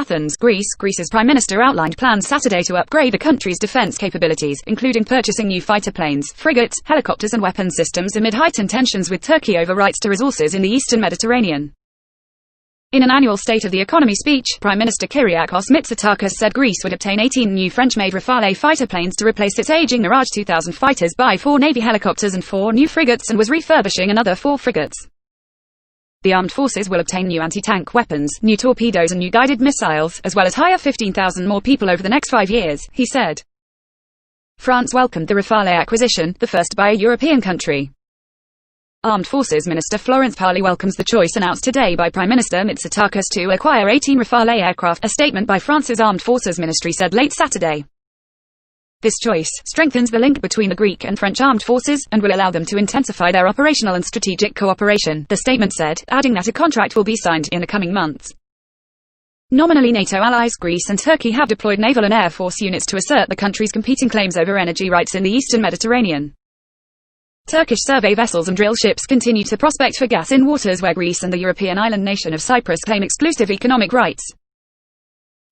Athens, Greece. Greece's Prime Minister outlined plans Saturday to upgrade the country's defense capabilities, including purchasing new fighter planes, frigates, helicopters and weapons systems amid heightened tensions with Turkey over rights to resources in the eastern Mediterranean. In an annual State of the Economy speech, Prime Minister Kyriakos Mitsotakis said Greece would obtain 18 new French-made Rafale fighter planes to replace its aging Mirage 2000 fighters, buy 4 Navy helicopters and 4 new frigates, and was refurbishing another 4 frigates. The armed forces will obtain new anti-tank weapons, new torpedoes and new guided missiles, as well as hire 15,000 more people over the next 5 years, he said. France welcomed the Rafale acquisition, the first by a European country. Armed Forces Minister Florence Parly welcomes the choice announced today by Prime Minister Mitsotakis to acquire 18 Rafale aircraft, a statement by France's Armed Forces Ministry said late Saturday. This choice strengthens the link between the Greek and French armed forces, and will allow them to intensify their operational and strategic cooperation, the statement said, adding that a contract will be signed in the coming months. Nominally NATO allies, Greece and Turkey have deployed naval and air force units to assert the country's competing claims over energy rights in the eastern Mediterranean. Turkish survey vessels and drill ships continue to prospect for gas in waters where Greece and the European island nation of Cyprus claim exclusive economic rights.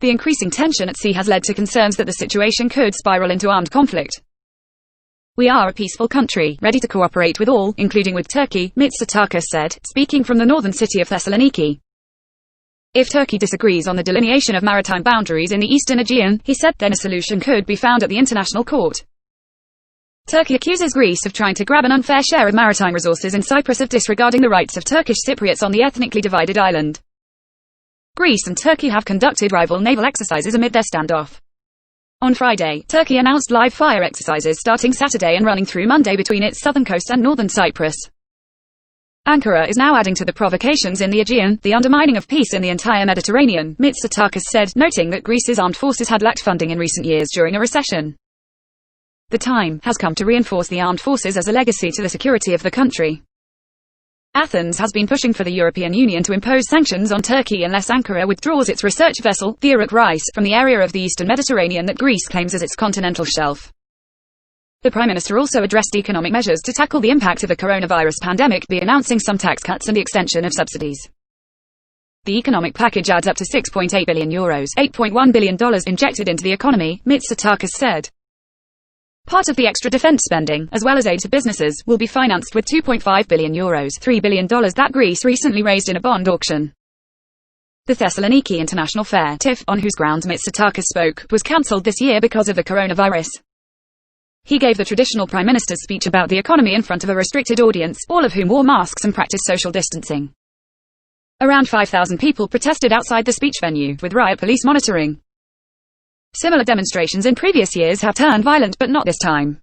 The increasing tension at sea has led to concerns that the situation could spiral into armed conflict. We are a peaceful country, ready to cooperate with all, including with Turkey, Mitsotakis said, speaking from the northern city of Thessaloniki. If Turkey disagrees on the delineation of maritime boundaries in the eastern Aegean, he said, then a solution could be found at the International Court. Turkey accuses Greece of trying to grab an unfair share of maritime resources in Cyprus, of disregarding the rights of Turkish Cypriots on the ethnically divided island. Greece and Turkey have conducted rival naval exercises amid their standoff. On Friday, Turkey announced live fire exercises starting Saturday and running through Monday between its southern coast and northern Cyprus. Ankara is now adding to the provocations in the Aegean, the undermining of peace in the entire Mediterranean, Mitsotakis said, noting that Greece's armed forces had lacked funding in recent years during a recession. The time has come to reinforce the armed forces as a legacy to the security of the country. Athens has been pushing for the European Union to impose sanctions on Turkey unless Ankara withdraws its research vessel, the Iraq Rice, from the area of the eastern Mediterranean that Greece claims as its continental shelf. The Prime Minister also addressed economic measures to tackle the impact of the coronavirus pandemic, by announcing some tax cuts and the extension of subsidies. The economic package adds up to €6.8 billion, $8.1 billion injected into the economy, Mitsotakis said. Part of the extra defense spending, as well as aid to businesses, will be financed with €2.5 billion, $3 billion that Greece recently raised in a bond auction. The Thessaloniki International Fair, TIFF, on whose grounds Mitsotakis spoke, was cancelled this year because of the coronavirus. He gave the traditional Prime Minister's speech about the economy in front of a restricted audience, all of whom wore masks and practiced social distancing. Around 5,000 people protested outside the speech venue, with riot police monitoring. Similar demonstrations in previous years have turned violent, but not this time.